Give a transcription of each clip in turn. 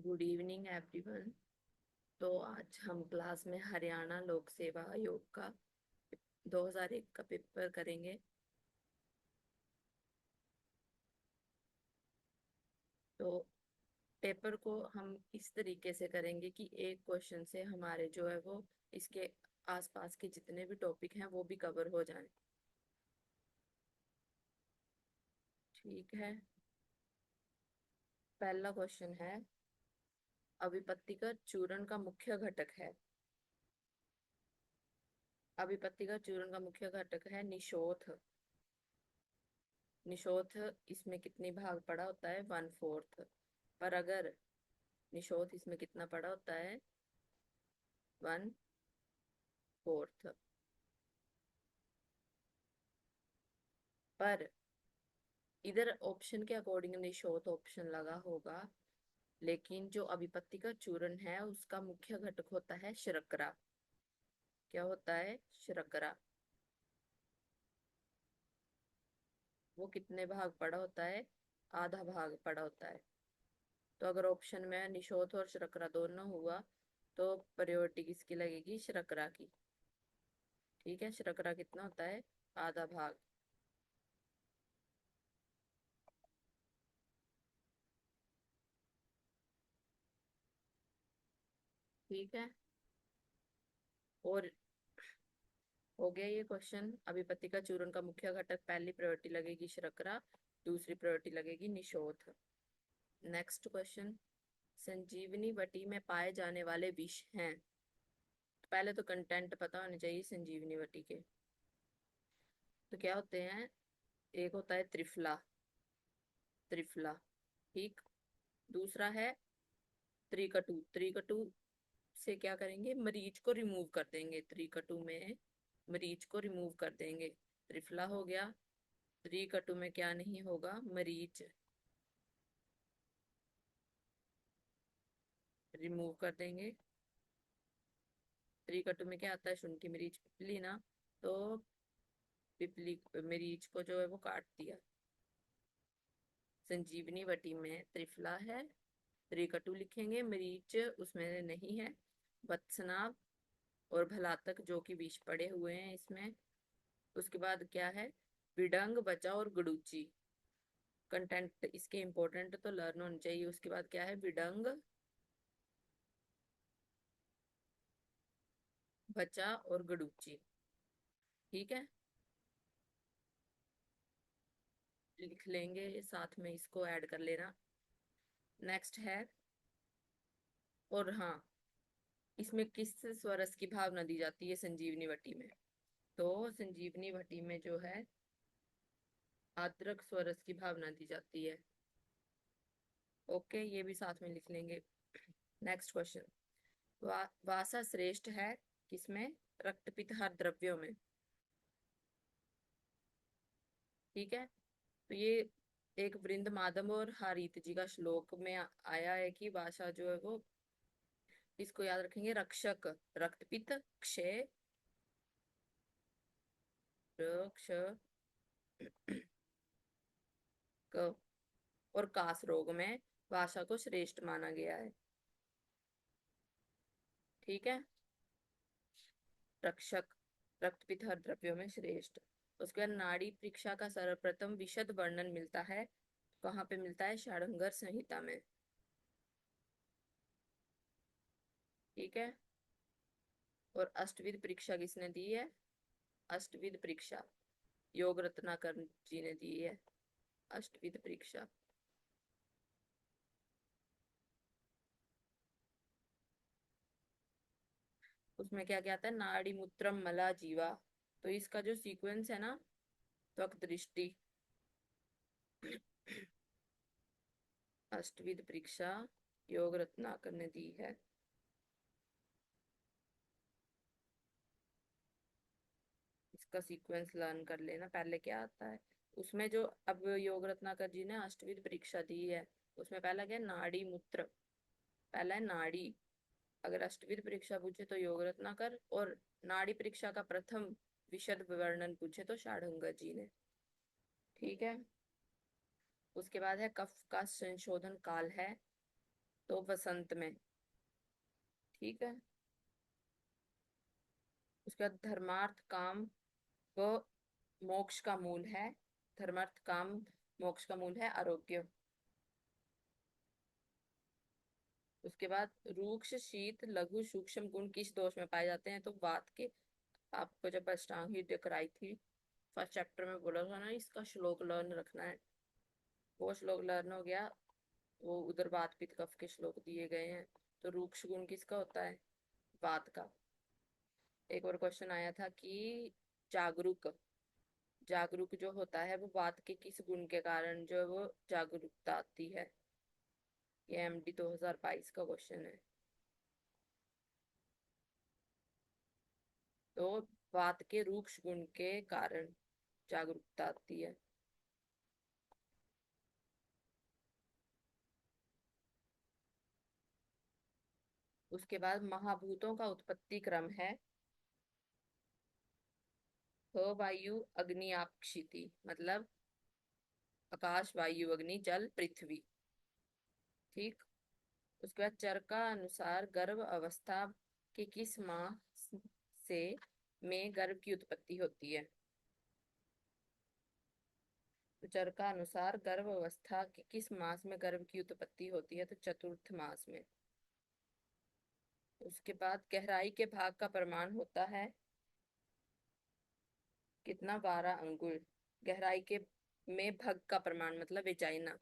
Good evening everyone. तो आज हम क्लास में हरियाणा लोक सेवा आयोग का 2001 का पेपर करेंगे। तो पेपर को हम इस तरीके से करेंगे कि एक क्वेश्चन से हमारे जो है वो इसके आसपास के जितने भी टॉपिक हैं वो भी कवर हो जाएं। ठीक है। पहला क्वेश्चन है, अभिपत्ति का चूर्ण का मुख्य घटक है। अभिपत्ति का चूर्ण का मुख्य घटक है निशोथ। निशोथ इसमें कितनी भाग पड़ा होता है? 1/4। पर अगर निशोथ इसमें कितना पड़ा होता है? 1/4। पर इधर ऑप्शन के अकॉर्डिंग निशोथ ऑप्शन लगा होगा, लेकिन जो अभिपत्ति का चूर्ण है उसका मुख्य घटक होता है शर्करा। क्या होता है? शर्करा। वो कितने भाग पड़ा होता है? आधा भाग पड़ा होता है। तो अगर ऑप्शन में निशोथ और शर्करा दोनों हुआ तो प्रायोरिटी किसकी लगेगी? शर्करा की। ठीक है। शर्करा कितना होता है? आधा भाग। ठीक है। और हो गया ये क्वेश्चन। अभिपत्ति का चूर्ण का मुख्य घटक, पहली प्रायोरिटी लगेगी शर्करा, दूसरी प्रायोरिटी लगेगी निशोथ। नेक्स्ट क्वेश्चन, संजीवनी बटी में पाए जाने वाले विष हैं। पहले तो कंटेंट पता होने चाहिए संजीवनी बटी के। तो क्या होते हैं? एक होता है त्रिफला। त्रिफला। ठीक। दूसरा है त्रिकटु। त्रिकटु से क्या करेंगे? मरीज को रिमूव कर देंगे। त्रिकटु में मरीज को रिमूव कर देंगे। त्रिफला हो गया। त्रिकटु में क्या नहीं होगा? मरीज रिमूव कर देंगे। त्रिकटु में क्या आता है? शुंठी मिर्च पिपली ना। तो पिपली मिर्च को जो है वो काट दिया। संजीवनी बटी में त्रिफला है, त्रिकटु लिखेंगे, मिर्च उसमें नहीं है, बत्सनाव और भलातक जो कि विष पड़े हुए हैं इसमें। उसके बाद क्या है? विडंग, बचा और गडूची। कंटेंट इसके इंपॉर्टेंट तो लर्न होने चाहिए। उसके बाद क्या है? विडंग, बचा और गडूची। ठीक है। लिख लेंगे, साथ में इसको ऐड कर लेना। नेक्स्ट है, और हाँ, इसमें किस स्वरस की भावना दी जाती है संजीवनी बटी में? तो संजीवनी बटी में जो है आद्रक स्वरस की भावना दी जाती है। ओके, ये भी साथ में लिख लेंगे। नेक्स्ट क्वेश्चन, वासा श्रेष्ठ है किसमें? रक्तपित हर द्रव्यों में। ठीक है। तो ये एक वृंद माधव और हारीत जी का श्लोक में आया है कि वासा जो है वो, इसको याद रखेंगे, रक्षक, रक्तपित, क्षय, रक्ष और कास रोग में वासा को श्रेष्ठ माना गया है। ठीक है। रक्षक, रक्तपित हर द्रव्यों में श्रेष्ठ। उसके बाद नाड़ी परीक्षा का सर्वप्रथम विशद वर्णन मिलता है, कहाँ पे मिलता है? षाढ़ंगर संहिता में। ठीक है। और अष्टविध परीक्षा किसने दी है? अष्टविध परीक्षा योग रत्नाकर जी ने दी है। अष्टविध परीक्षा। उसमें क्या क्या आता है? नाड़ी मूत्रम मला जीवा। तो इसका जो सीक्वेंस है ना, त्वक दृष्टि, अष्टविध परीक्षा योग रत्नाकर ने दी है। इसका सीक्वेंस लर्न कर लेना, पहले क्या आता है उसमें। जो अब योग रत्नाकर जी ने अष्टविध परीक्षा दी है, उसमें पहला क्या है? नाड़ी मूत्र। पहला है नाड़ी। अगर अष्टविध परीक्षा पूछे तो योग रत्नाकर, और नाड़ी परीक्षा का प्रथम विशद वर्णन पूछे तो षाढ़ंगर जी ने। ठीक है। उसके बाद है कफ का संशोधन काल है। तो वसंत में। ठीक है। उसके बाद धर्मार्थ काम व मोक्ष का मूल है। धर्मार्थ काम मोक्ष का मूल है आरोग्य। उसके बाद रूक्ष शीत लघु सूक्ष्म गुण किस दोष में पाए जाते हैं? तो वात के। आपको जब अष्टांग हृदय कराई थी फर्स्ट चैप्टर में बोला था ना, इसका श्लोक लर्न रखना है। वो श्लोक लर्न हो गया। वो उधर वात पित्त कफ के श्लोक दिए गए हैं। तो रूक्ष गुण किसका होता है? वात का। एक और क्वेश्चन आया था कि जागरूक, जागरूक जो होता है वो वात के किस गुण के कारण जो वो जागरूकता आती है? ये एमडी 2022 का क्वेश्चन है। तो वात के रूक्ष गुण के कारण जागरूकता आती है। उसके बाद महाभूतों का उत्पत्ति क्रम है वायु अग्नि आप क्षिति, मतलब आकाश वायु अग्नि जल पृथ्वी। ठीक। उसके बाद चर का अनुसार गर्भ अवस्था के किस माह से में गर्भ की उत्पत्ति होती है? तो चर का अनुसार गर्भ अवस्था के किस मास में गर्भ की उत्पत्ति होती है? तो चतुर्थ मास में। उसके बाद गहराई के भाग का प्रमाण होता है कितना? 12 अंगुल। गहराई के में भग का प्रमाण मतलब वेजाइना।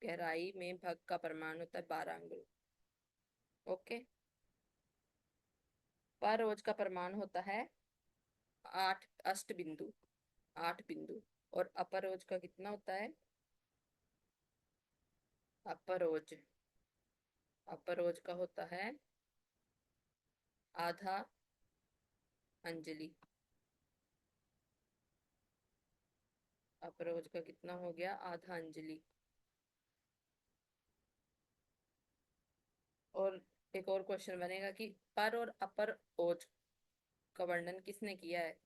गहराई में भग का प्रमाण होता है 12 अंगुल। ओके। पर का प्रमाण होता है 8 अष्ट बिंदु, 8 बिंदु। और अपरोज का कितना होता है? अपरोज, अपरोज का होता है आधा अंजलि। अपरोज का कितना हो गया? आधा अंजलि। और एक और क्वेश्चन बनेगा कि पर और अपर ओज का वर्णन किसने किया है?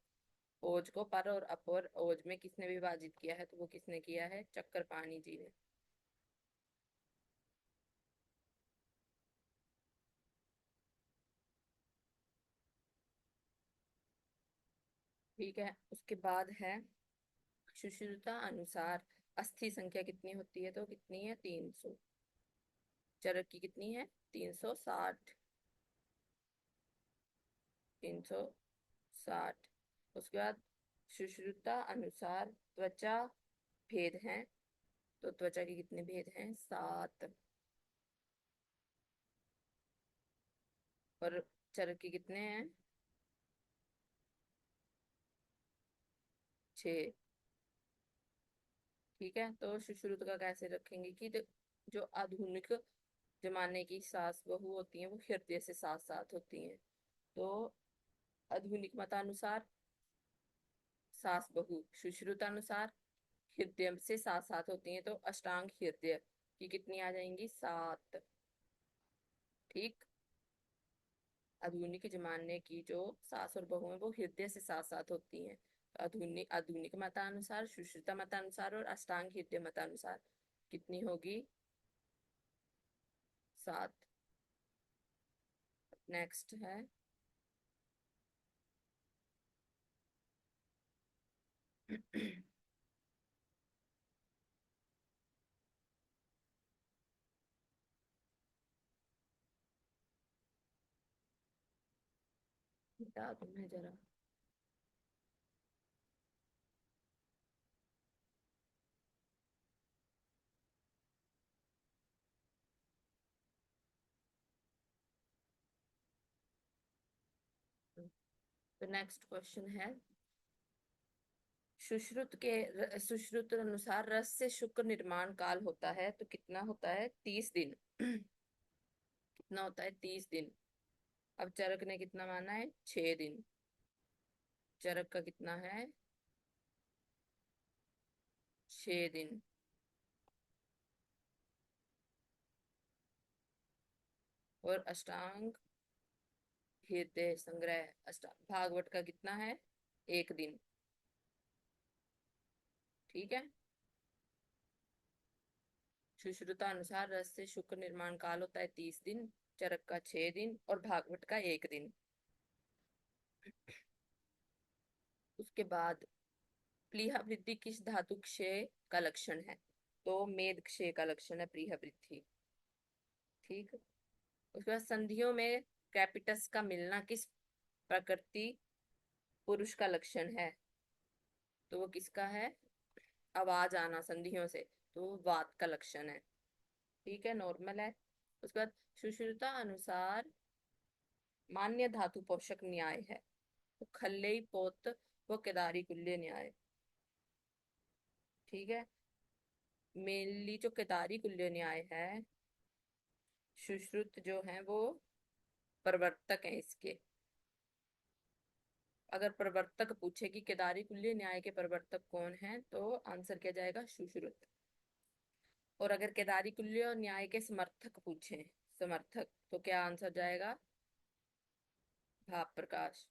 ओज को पर और अपर ओज में किसने विभाजित किया है? तो वो किसने किया है? चक्करपाणी जी ने। ठीक है। उसके बाद है सुश्रुता अनुसार अस्थि संख्या कितनी होती है? तो कितनी है? 300। चरक की कितनी है? 360। 360। उसके बाद सुश्रुता अनुसार त्वचा भेद हैं। तो त्वचा के कितने भेद हैं? 7। और चरक के कितने हैं? 6। ठीक है। तो सुश्रुत का कैसे रखेंगे कि जो आधुनिक जमाने की सास बहू होती हैं वो हृदय से साथ साथ होती हैं। तो आधुनिक मतानुसार सास बहू सुश्रुतानुसार हृदय से साथ साथ होती हैं। तो अष्टांग हृदय की कितनी आ जाएंगी? 7। ठीक। आधुनिक जमाने की जो सास और बहू है वो हृदय से साथ साथ होती हैं। आधुनिक आधुनिक मतानुसार, सुश्रुता मतानुसार और अष्टांग हृदय मतानुसार कितनी होगी? 7। नेक्स्ट है बता दो मैं जरा। तो नेक्स्ट क्वेश्चन है सुश्रुत अनुसार रस से शुक्र निर्माण काल होता है तो कितना होता है? 30 दिन। कितना होता है? 30 दिन। अब चरक ने कितना माना है? 6 दिन। चरक का कितना है? 6 दिन। और अष्टांग हृदय संग्रह अष्टांग भागवत का कितना है? 1 दिन। ठीक है। सुश्रुता अनुसार रस से शुक्र निर्माण काल होता है 30 दिन, चरक का 6 दिन और भागवत का 1 दिन। उसके बाद प्लीहा वृद्धि किस धातु क्षय का लक्षण है? तो मेद क्षय का लक्षण है प्लीहा वृद्धि। ठीक। उसके बाद संधियों में कैपिटस का मिलना किस प्रकृति पुरुष का लक्षण है? तो वो किसका है? आवाज आना संधियों से, तो वो वात का लक्षण है। ठीक है, नॉर्मल है। उसके बाद सुश्रुता अनुसार मान्य धातु पोषक न्याय है, तो खल्लेई पोत व केदारी कुल्य न्याय। ठीक है। मेनली जो केदारी कुल्य न्याय है, सुश्रुत जो है वो प्रवर्तक है इसके। अगर प्रवर्तक पूछे कि केदारी कुल्य न्याय के प्रवर्तक कौन है, तो आंसर क्या जाएगा? सुश्रुत। और अगर केदारी कुल्य न्याय के समर्थक पूछे, समर्थक, तो क्या आंसर जाएगा? भाव प्रकाश।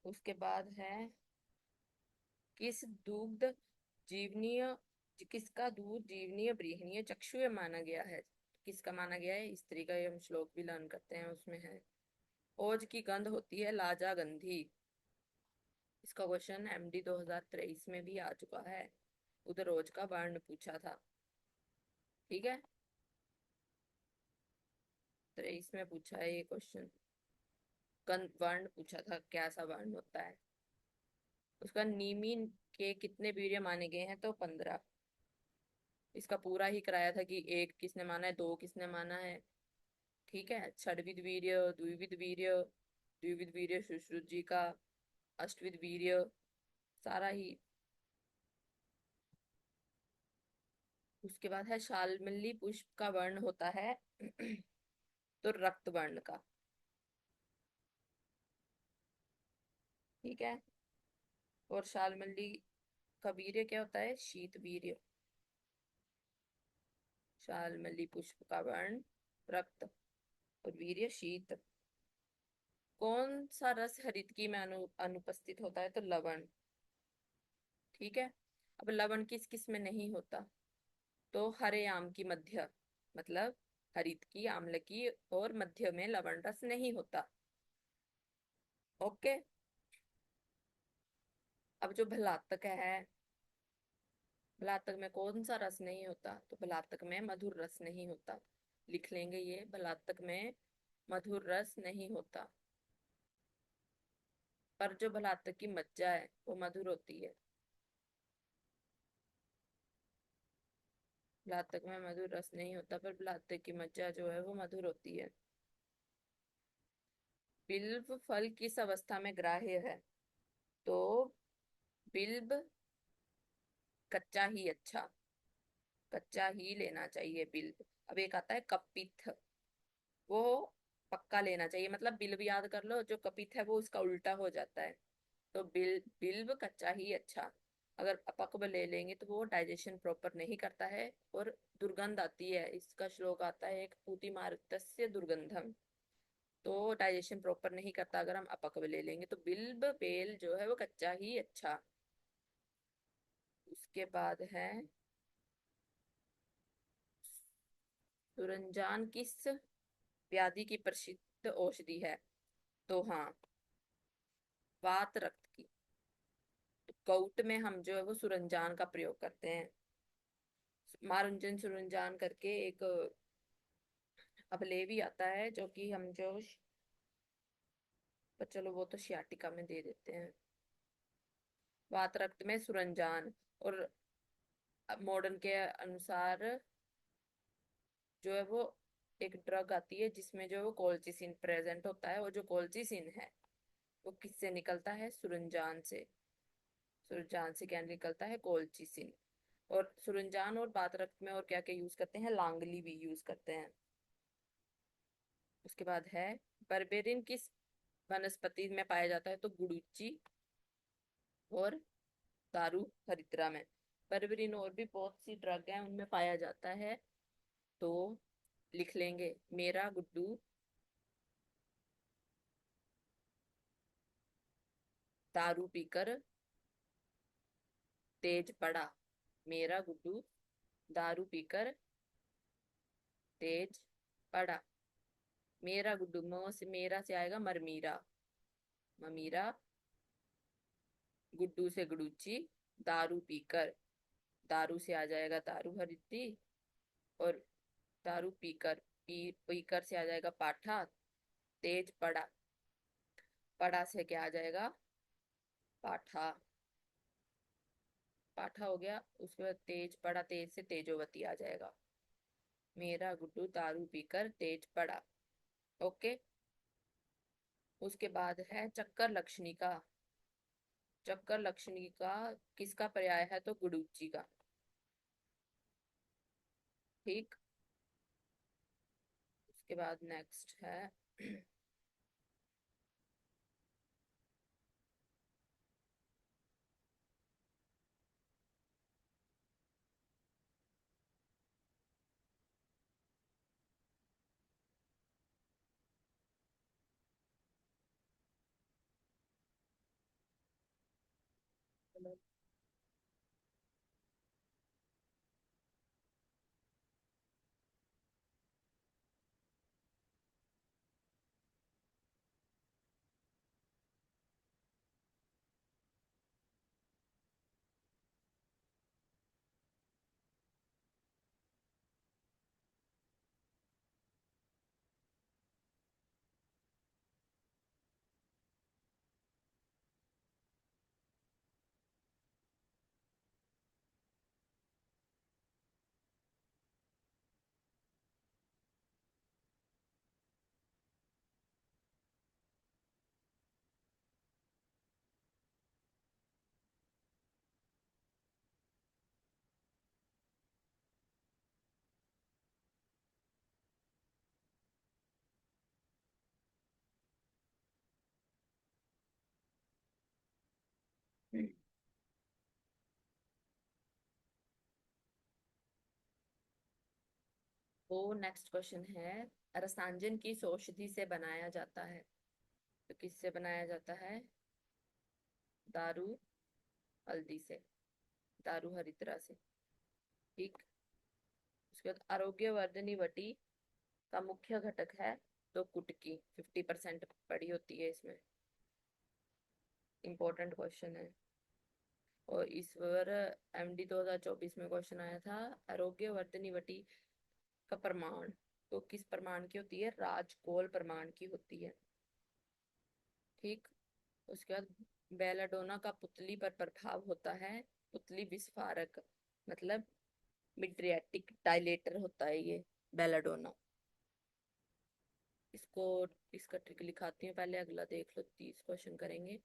उसके बाद है किस दुग्ध जीवनीय किसका दूध जीवनीय ब्रीहनीय चक्षुष माना गया है? किसका माना गया है? स्त्री का। ये हम श्लोक भी लर्न करते हैं, उसमें है ओज की गंध होती है लाजा गंधी। इसका क्वेश्चन एमडी 2023 में भी आ चुका है। उधर ओज का वर्ण पूछा था। ठीक है, 23 में पूछा है ये क्वेश्चन। गंध वर्ण पूछा था, कैसा वर्ण होता है। उसका नीमी के कितने वीर्य माने गए हैं? तो 15। इसका पूरा ही कराया था कि एक किसने माना है, दो किसने माना है। ठीक है, षड्विध वीर्य, द्विविध वीर्य, द्विविध वीर्य सुश्रुत जी का, अष्टविध वीर्य, सारा ही। उसके बाद है शाल्मली पुष्प का वर्ण होता है तो रक्त वर्ण का। ठीक है। और शाल्मली का वीर्य क्या होता है? शीत वीर्य। शाल्मली पुष्प का वर्ण रक्त और वीर्य शीत। कौन सा रस हरितकी में अनुपस्थित होता है? तो लवण। ठीक है। अब लवण किस किस में नहीं होता? तो हरे आम की मध्य, मतलब हरितकी, आम्लकी और मध्य में लवण रस नहीं होता। ओके। अब जो भलातक है, भलातक में कौन सा रस नहीं होता? तो भलातक में मधुर रस नहीं होता। लिख लेंगे ये, भलातक में मधुर रस नहीं होता। पर जो भलातक की मज्जा है वो मधुर होती है। भलातक में मधुर रस नहीं होता, पर भलातक की मज्जा जो है वो मधुर होती है। बिल्व फल किस अवस्था में ग्राह्य है? तो बिल्व कच्चा ही अच्छा, कच्चा ही लेना चाहिए बिल्व। अब एक आता है कपिथ, वो पक्का लेना चाहिए। मतलब बिल्व याद कर लो, जो कपिथ है वो उसका उल्टा हो जाता है। तो बिल्व कच्चा ही अच्छा। अगर अपक्व ले लेंगे तो वो डाइजेशन प्रॉपर नहीं करता है और दुर्गंध आती है। इसका श्लोक आता है, एक पूति मारुतस्य दुर्गंधम। तो डाइजेशन प्रॉपर नहीं करता अगर हम अपक्व ले लेंगे। तो बिल्व बेल जो है वो कच्चा ही अच्छा। उसके बाद है सुरंजान किस व्याधि की प्रसिद्ध औषधि है? तो हाँ, वात रक्त की। तो काउट में हम जो है वो सुरंजान का प्रयोग करते हैं। मारुंजन सुरंजान करके एक अवलेवी आता है, जो कि हम जो, पर चलो वो तो शियाटिका में दे देते हैं। वात रक्त में सुरंजान। और मॉडर्न के अनुसार जो है वो एक ड्रग आती है जिसमें जो है वो कोल्चिसिन प्रेजेंट होता है। और जो कोल्चिसिन है वो किससे निकलता है? सुरंजान से। सुरंजान से क्या निकलता है? कोल्चिसिन। और सुरंजान और बात रक्त में और क्या क्या यूज करते हैं? लांगली भी यूज करते हैं। उसके बाद है बर्बेरिन किस वनस्पति में पाया जाता है? तो गुडुचि और दारू हरिद्रा में। बर्बेरिन और भी बहुत सी ड्रग है उनमें पाया जाता है। तो लिख लेंगे, मेरा गुड्डू दारू पीकर तेज पड़ा। मेरा गुड्डू दारू पीकर तेज पड़ा। मेरा गुड्डू, से मेरा से आएगा मरमीरा, ममीरा। गुड्डू से गुडूची, दारू पीकर, दारू से आ जाएगा दारू खरीदी। और दारू पीकर, पीकर से आ जाएगा पाठा। तेज पड़ा, पड़ा से क्या आ जाएगा? पाठा, पाठा हो गया। उसके बाद तेज पड़ा, तेज से तेजोवती आ जाएगा। मेरा गुड्डू दारू पीकर तेज पड़ा। ओके। उसके बाद है चक्कर लक्षणी का। चक्कर लक्षणी का किसका पर्याय है? तो गुडूची का। ठीक। उसके बाद नेक्स्ट है वो नेक्स्ट क्वेश्चन है, रसांजन किस औषधि से बनाया जाता है? तो किससे बनाया जाता है? दारू हल्दी से, दारू हरिद्रा से। ठीक। उसके बाद आरोग्यवर्धनी वटी का मुख्य घटक है? तो कुटकी, 50% पड़ी होती है इसमें। इंपॉर्टेंट क्वेश्चन है। और इस बार एमडी 2024 में क्वेश्चन आया था, आरोग्यवर्धनी वटी का प्रमाण तो किस प्रमाण की होती है? राजकोल प्रमाण की होती है। ठीक। उसके बाद बेलाडोना का पुतली पर प्रभाव होता है? पुतली विस्फारक, मतलब मिड्रियाटिक डायलेटर होता है ये बेलाडोना। इसको, इसका ट्रिक लिखाती हूँ पहले, अगला देख लो, 30 क्वेश्चन करेंगे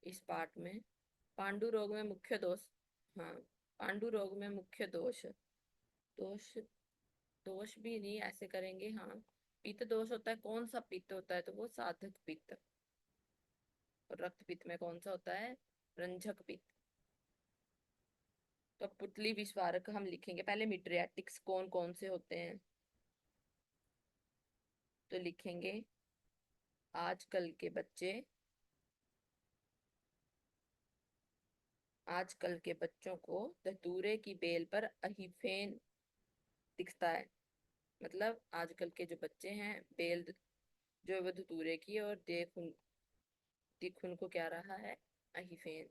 इस पार्ट में। पांडु रोग में मुख्य दोष। हाँ, पांडु रोग में मुख्य दोष, दोष, दोष भी नहीं ऐसे करेंगे। हाँ, पित्त दोष होता है। कौन सा पित्त होता है? तो वो साधक पित्त। और रक्त पित्त में कौन सा होता है? रंजक पित्त। तो पुतली विस्फारक हम लिखेंगे पहले, मिड्रियाटिक्स कौन कौन से होते हैं? तो लिखेंगे आजकल के बच्चे, आजकल के बच्चों को धतूरे की बेल पर अहिफेन दिखता है। मतलब आजकल के जो बच्चे हैं, बेल जो है वो धतूरे की, और दिख उनको क्या रहा है? अहिफेन।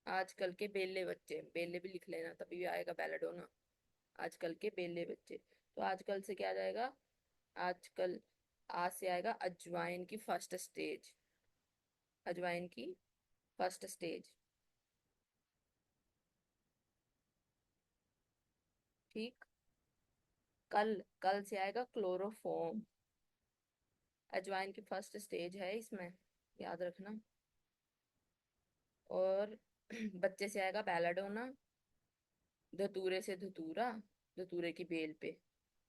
आजकल के बेले बच्चे, बेले भी लिख लेना तभी भी आएगा बेलाडोना। आजकल के बेले बच्चे, तो आजकल से क्या आ जाएगा? आजकल, आज से आएगा अजवाइन की फर्स्ट स्टेज, अजवाइन की फर्स्ट स्टेज। ठीक। कल, कल से आएगा क्लोरोफॉर्म। अजवाइन की फर्स्ट स्टेज है इसमें, याद रखना। और बच्चे से आएगा बेलाडोना। धतूरे से धतूरा, धतूरे की बेल पे,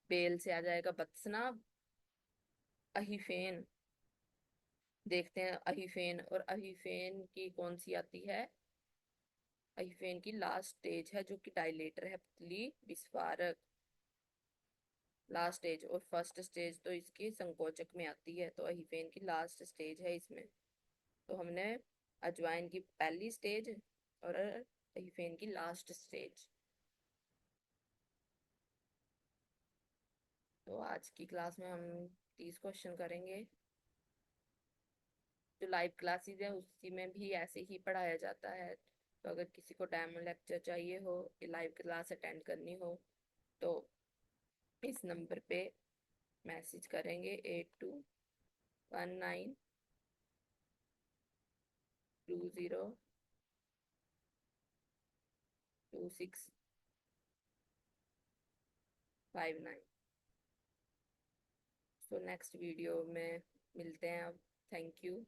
बेल से आ जाएगा बत्सना। अहिफेन, देखते हैं अहिफेन, और अहिफेन की कौन सी आती है? अहिफेन की लास्ट स्टेज है जो कि डायलेटर है, पुतली विस्फारक, लास्ट स्टेज। और फर्स्ट स्टेज तो इसकी संकोचक में आती है, तो अहिफेन की लास्ट स्टेज है इसमें। तो हमने अजवाइन की पहली स्टेज, और ईथेन की लास्ट स्टेज। तो आज की क्लास में हम 30 क्वेश्चन करेंगे। जो लाइव क्लासेस है उसी में भी ऐसे ही पढ़ाया जाता है। तो अगर किसी को डेमो लेक्चर चाहिए हो या लाइव क्लास अटेंड करनी हो तो इस नंबर पे मैसेज करेंगे 82192659। तो नेक्स्ट वीडियो में मिलते हैं अब। Thank you.